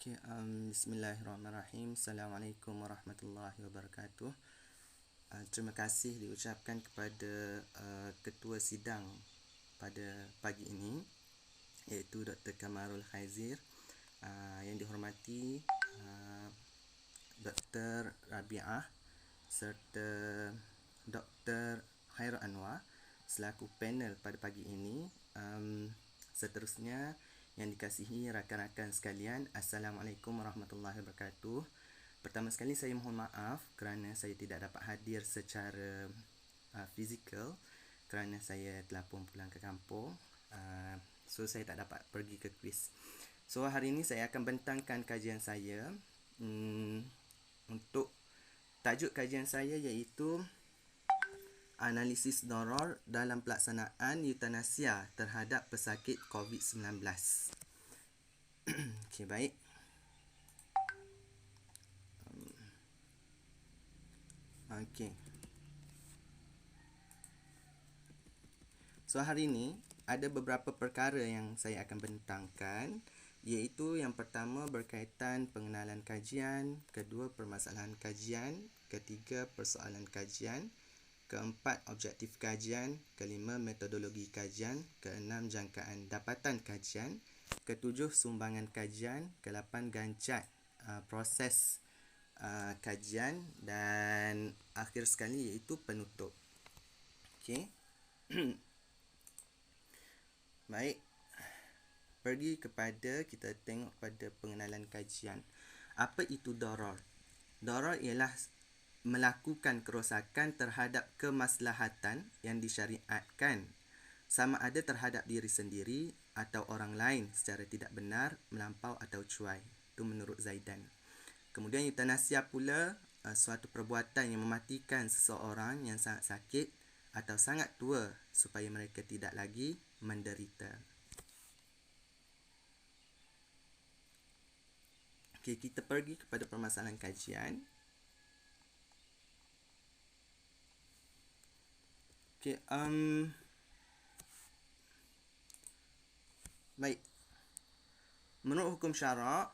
Bismillahirrahmanirrahim. Assalamualaikum warahmatullahi wabarakatuh. Terima kasih diucapkan kepada ketua sidang pada pagi ini, iaitu Dr. Kamarul Khaizir. Yang dihormati Dr. Rabi'ah serta Dr. Khairul Anwar selaku panel pada pagi ini. Seterusnya, yang dikasihi rakan-rakan sekalian, Assalamualaikum warahmatullahi wabarakatuh. Pertama sekali saya mohon maaf kerana saya tidak dapat hadir secara fizikal kerana saya telah pun pulang ke kampung. So saya tak dapat pergi ke kuis. So hari ini saya akan bentangkan kajian saya. Untuk tajuk kajian saya iaitu analisis darar dalam pelaksanaan eutanasia terhadap pesakit COVID-19. Okey, baik. Okey. So hari ini ada beberapa perkara yang saya akan bentangkan, iaitu yang pertama berkaitan pengenalan kajian, kedua permasalahan kajian, ketiga persoalan kajian, keempat objektif kajian, kelima metodologi kajian, keenam jangkaan dapatan kajian, ketujuh sumbangan kajian, kelapan gancat proses kajian, dan akhir sekali iaitu penutup. Okey. Baik. Kita tengok pada pengenalan kajian. Apa itu darar? Darar ialah melakukan kerosakan terhadap kemaslahatan yang disyariatkan, sama ada terhadap diri sendiri atau orang lain secara tidak benar, melampau atau cuai. Itu menurut Zaidan. Kemudian eutanasia pula suatu perbuatan yang mematikan seseorang yang sangat sakit atau sangat tua supaya mereka tidak lagi menderita. Okey, kita pergi kepada permasalahan kajian. Okey, baik. Menurut hukum syarak,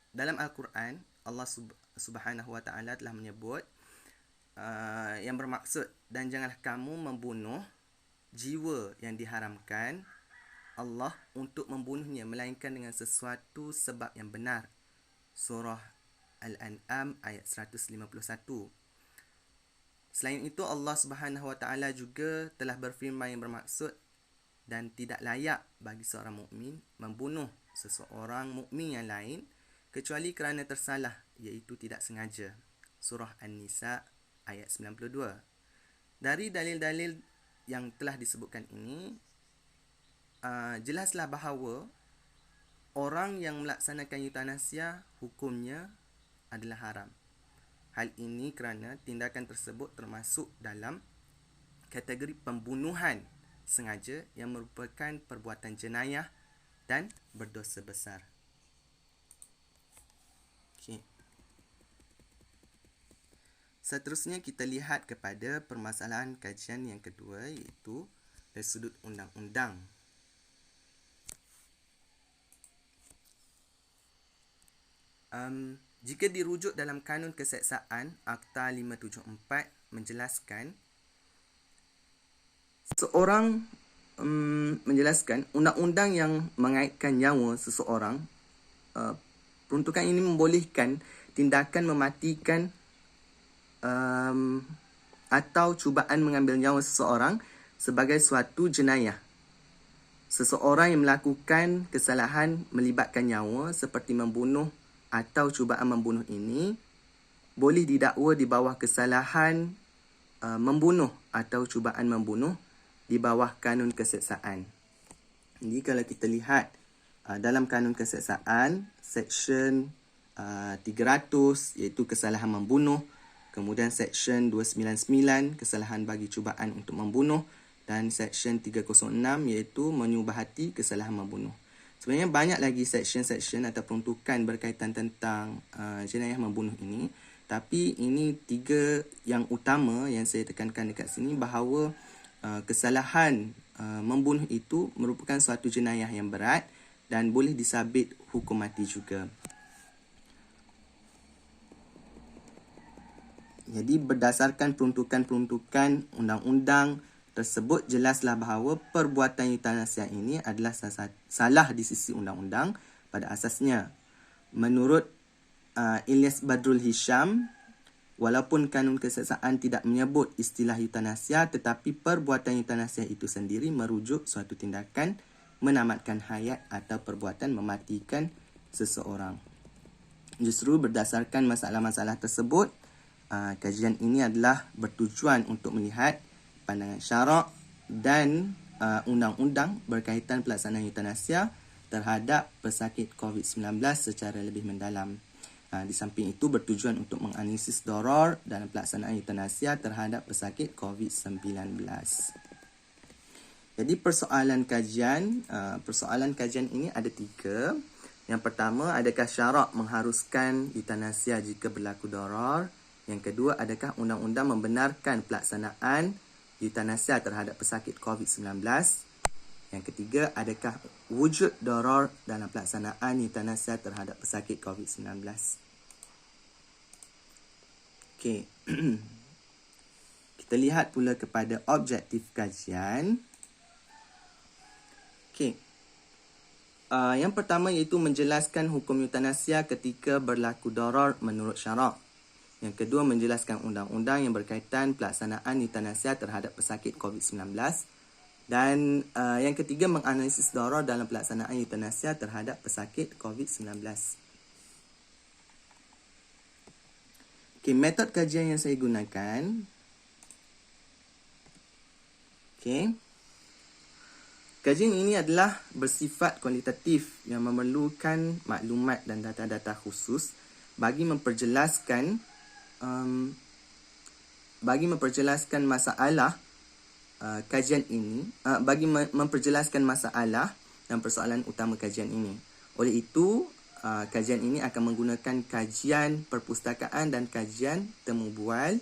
dalam Al-Quran, Allah Subhanahu Wa Taala telah menyebut yang bermaksud, dan janganlah kamu membunuh jiwa yang diharamkan Allah untuk membunuhnya melainkan dengan sesuatu sebab yang benar. Surah Al-An'am ayat 151. Selain itu, Allah Subhanahu Wa Taala juga telah berfirman yang bermaksud, dan tidak layak bagi seorang mukmin membunuh seseorang mukmin yang lain kecuali kerana tersalah, iaitu tidak sengaja. Surah An-Nisa ayat 92. Dari dalil-dalil yang telah disebutkan ini, jelaslah bahawa orang yang melaksanakan eutanasia hukumnya adalah haram. Hal ini kerana tindakan tersebut termasuk dalam kategori pembunuhan sengaja yang merupakan perbuatan jenayah dan berdosa besar. Okay. Seterusnya kita lihat kepada permasalahan kajian yang kedua, iaitu dari sudut undang-undang. Jika dirujuk dalam Kanun Keseksaan Akta 574 menjelaskan, seorang menjelaskan undang-undang yang mengaitkan nyawa seseorang, peruntukan ini membolehkan tindakan mematikan atau cubaan mengambil nyawa seseorang sebagai suatu jenayah. Seseorang yang melakukan kesalahan melibatkan nyawa seperti membunuh atau cubaan membunuh ini boleh didakwa di bawah kesalahan membunuh atau cubaan membunuh di bawah Kanun Keseksaan. Jadi kalau kita lihat dalam Kanun Keseksaan Seksyen 300 iaitu kesalahan membunuh, kemudian Seksyen 299 kesalahan bagi cubaan untuk membunuh, dan Seksyen 306 iaitu menyubahati kesalahan membunuh. Sebenarnya banyak lagi seksyen-seksyen atau peruntukan berkaitan tentang jenayah membunuh ini, tapi ini tiga yang utama yang saya tekankan dekat sini, bahawa kesalahan membunuh itu merupakan suatu jenayah yang berat dan boleh disabit hukum mati juga. Jadi berdasarkan peruntukan-peruntukan undang-undang tersebut, jelaslah bahawa perbuatan euthanasia ini adalah salah di sisi undang-undang pada asasnya. Menurut Ilyas Badrul Hisham, walaupun kanun keseksaan tidak menyebut istilah euthanasia, tetapi perbuatan euthanasia itu sendiri merujuk suatu tindakan menamatkan hayat atau perbuatan mematikan seseorang. Justru berdasarkan masalah-masalah tersebut, kajian ini adalah bertujuan untuk melihat pandangan syarak dan undang-undang berkaitan pelaksanaan euthanasia terhadap pesakit COVID-19 secara lebih mendalam. Di samping itu bertujuan untuk menganalisis darar dalam pelaksanaan euthanasia terhadap pesakit COVID-19. Jadi persoalan kajian ini ada 3. Yang pertama, adakah syarak mengharuskan euthanasia jika berlaku darar? Yang kedua, adakah undang-undang membenarkan pelaksanaan euthanasia terhadap pesakit COVID-19? Yang ketiga, adakah wujud darar dalam pelaksanaan euthanasia terhadap pesakit COVID-19? Okey. Kita lihat pula kepada objektif kajian. Okey. Yang pertama iaitu menjelaskan hukum euthanasia ketika berlaku darar menurut syarak. Yang kedua, menjelaskan undang-undang yang berkaitan pelaksanaan euthanasia terhadap pesakit COVID-19. Dan yang ketiga, menganalisis darar dalam pelaksanaan euthanasia terhadap pesakit COVID-19. Okey, metod kajian yang saya gunakan. Okey. Kajian ini adalah bersifat kualitatif yang memerlukan maklumat dan data-data khusus bagi memperjelaskan masalah kajian ini, bagi memperjelaskan masalah dan persoalan utama kajian ini. Oleh itu, kajian ini akan menggunakan kajian perpustakaan dan kajian temu bual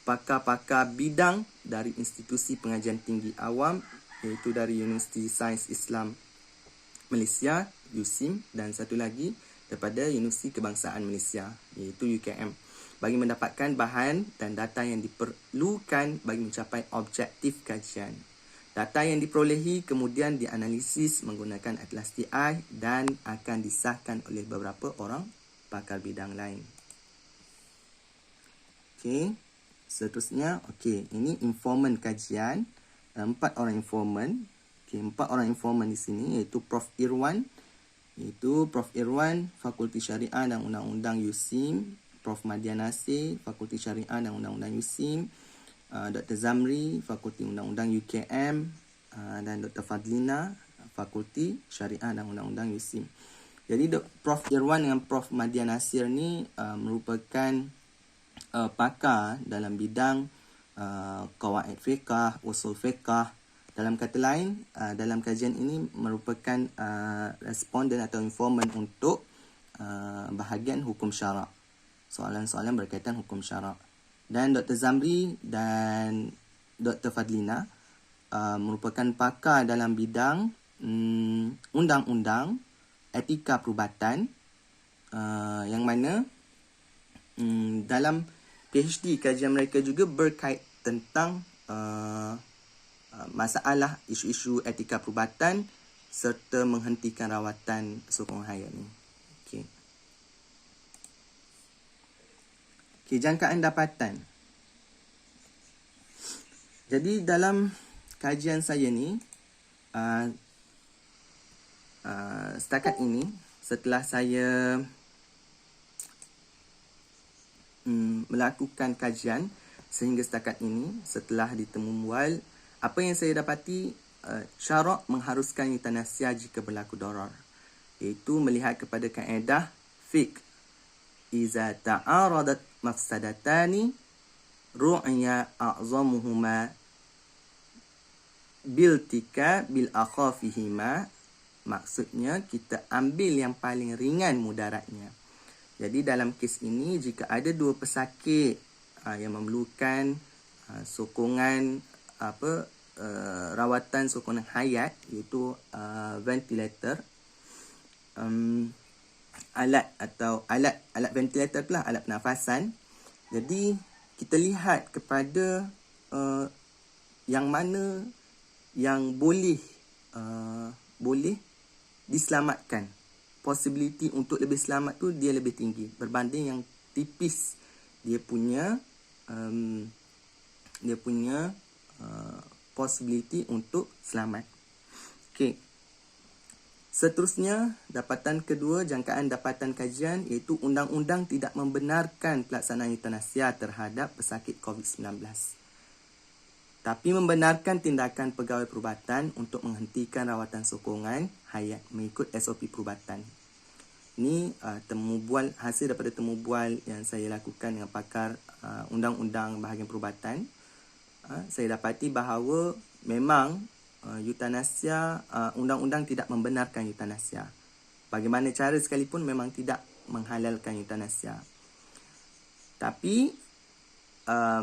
pakar-pakar bidang dari institusi pengajian tinggi awam, iaitu dari Universiti Sains Islam Malaysia, USIM, dan satu lagi daripada Universiti Kebangsaan Malaysia, iaitu UKM, bagi mendapatkan bahan dan data yang diperlukan bagi mencapai objektif kajian. Data yang diperolehi kemudian dianalisis menggunakan atlas TI dan akan disahkan oleh beberapa orang pakar bidang lain. Okey, seterusnya, ini informan kajian. 4 orang informan. Okey, 4 orang informan di sini iaitu Prof Irwan, Fakulti Syariah dan Undang-Undang USIM, Prof Madya Nasir, Fakulti Syariah dan Undang-Undang USIM, Dr Zamri, Fakulti Undang-Undang UKM, dan Dr Fadlina, Fakulti Syariah dan Undang-Undang USIM. Jadi Prof Irwan dengan Prof Madya Nasir ni merupakan pakar dalam bidang qawaid fiqh, usul fiqh. Dalam kata lain, dalam kajian ini merupakan responden atau informan untuk bahagian hukum syarak. Soalan-soalan berkaitan hukum syarak. Dan Dr Zamri dan Dr Fadlina merupakan pakar dalam bidang undang-undang, etika perubatan, yang mana dalam PhD kajian mereka juga berkait tentang masalah isu-isu etika perubatan serta menghentikan rawatan sokongan hayat ni. Okey, jangkaan dapatan. Jadi dalam kajian saya ni, setakat ini, setelah saya melakukan kajian sehingga setakat ini, setelah ditemu mual, apa yang saya dapati, syarak mengharuskan euthanasia jika berlaku darar, iaitu melihat kepada kaedah fiqh, iza ta'aradat mafsadatani ru'ya a'zamuhuma biltika bil akhafihima. Maksudnya kita ambil yang paling ringan mudaratnya. Jadi dalam kes ini, jika ada 2 pesakit yang memerlukan sokongan rawatan sokongan hayat, iaitu ventilator. Alat ventilator itulah alat pernafasan. Jadi kita lihat kepada yang mana yang boleh diselamatkan. Possibility untuk lebih selamat tu dia lebih tinggi berbanding yang tipis dia punya possibility untuk selamat. Okey. Seterusnya, dapatan kedua, jangkaan dapatan kajian, iaitu undang-undang tidak membenarkan pelaksanaan eutanasia terhadap pesakit COVID-19. Tapi membenarkan tindakan pegawai perubatan untuk menghentikan rawatan sokongan hayat mengikut SOP perubatan. Ini hasil daripada temu bual yang saya lakukan dengan pakar undang-undang bahagian perubatan. Saya dapati bahawa memang eutanasia, undang-undang tidak membenarkan eutanasia. Bagaimana cara sekalipun memang tidak menghalalkan eutanasia. Tapi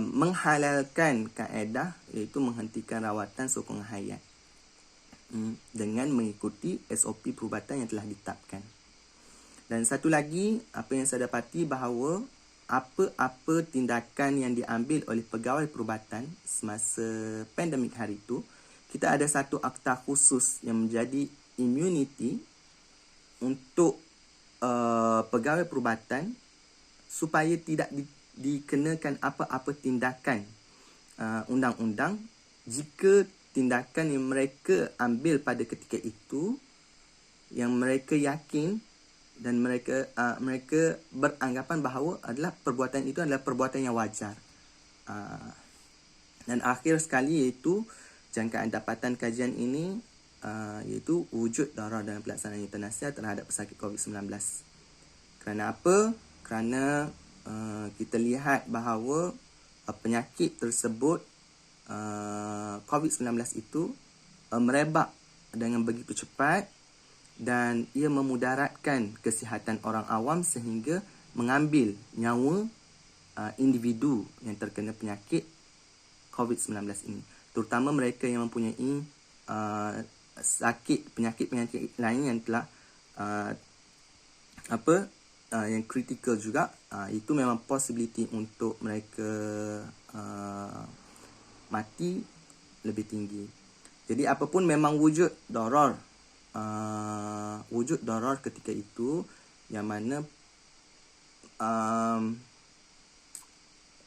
menghalalkan kaedah iaitu menghentikan rawatan sokongan hayat dengan mengikuti SOP perubatan yang telah ditetapkan. Dan satu lagi, apa yang saya dapati bahawa apa-apa tindakan yang diambil oleh pegawai perubatan semasa pandemik hari itu, kita ada satu akta khusus yang menjadi immunity untuk pegawai perubatan supaya tidak dikenakan apa-apa tindakan undang-undang jika tindakan yang mereka ambil pada ketika itu yang mereka yakin dan mereka beranggapan bahawa perbuatan itu adalah perbuatan yang wajar. Dan akhir sekali iaitu jangkaan dapatan kajian ini iaitu wujud darar dalam pelaksanaan eutanasia terhadap pesakit COVID-19. Kerana apa? Kerana kita lihat bahawa penyakit tersebut COVID-19 itu merebak dengan begitu cepat dan ia memudaratkan kesihatan orang awam sehingga mengambil nyawa individu yang terkena penyakit COVID-19 ini. Terutama mereka yang mempunyai penyakit-penyakit lain yang telah yang kritikal juga, itu memang possibility untuk mereka mati lebih tinggi. Jadi apapun memang wujud darar ketika itu yang mana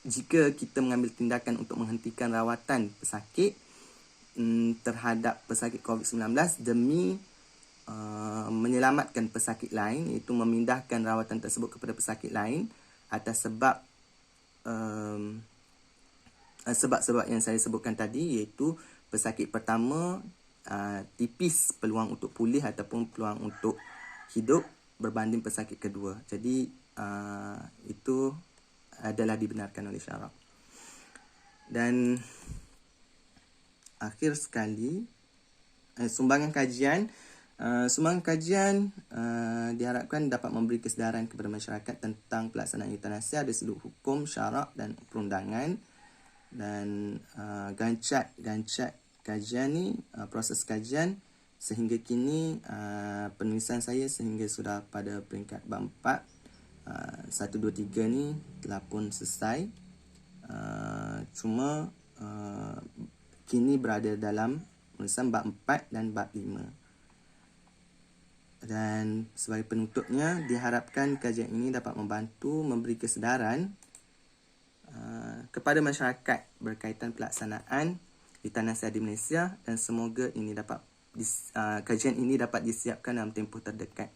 jika kita mengambil tindakan untuk menghentikan rawatan pesakit terhadap pesakit COVID-19 demi menyelamatkan pesakit lain, iaitu memindahkan rawatan tersebut kepada pesakit lain atas sebab-sebab yang saya sebutkan tadi, iaitu pesakit pertama tipis peluang untuk pulih ataupun peluang untuk hidup berbanding pesakit kedua. Jadi itu adalah dibenarkan oleh syarak. Dan akhir sekali, sumbangan kajian diharapkan dapat memberi kesedaran kepada masyarakat tentang pelaksanaan eutanasia dari sudut hukum, syarak dan perundangan. Dan gancak kajian ni, proses kajian sehingga kini penulisan saya sehingga sudah pada peringkat bab 4, 1, 2, 3 ni telah pun selesai. Cuma kini berada dalam penulisan bab 4 dan bab 5. Dan sebagai penutupnya, diharapkan kajian ini dapat membantu memberi kesedaran kepada masyarakat berkaitan pelaksanaan eutanasia di Malaysia, dan semoga kajian ini dapat disiapkan dalam tempoh terdekat.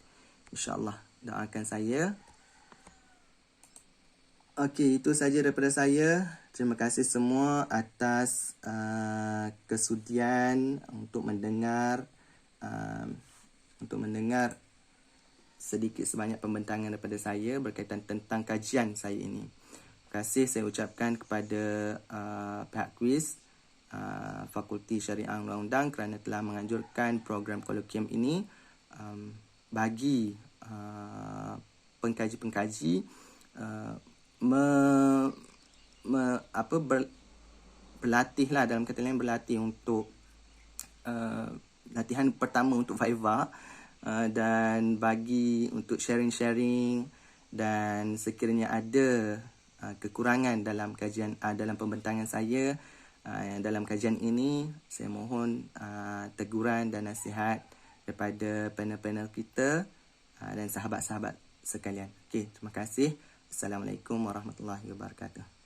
InsyaAllah, doakan saya. Okey, itu saja daripada saya. Terima kasih semua atas kesudian untuk mendengar sedikit sebanyak pembentangan daripada saya berkaitan tentang kajian saya ini. Terima kasih saya ucapkan kepada pihak kuis Fakulti Syariah Undang-Undang kerana telah menganjurkan program kolokium ini bagi pengkaji-pengkaji berlatih lah, dalam kata lain berlatih untuk latihan pertama untuk Viva, dan bagi untuk sharing-sharing, dan sekiranya ada kekurangan dalam kajian dalam pembentangan saya dalam kajian ini, saya mohon teguran dan nasihat daripada panel-panel kita dan sahabat-sahabat sekalian. Okey, terima kasih. Assalamualaikum warahmatullahi wabarakatuh.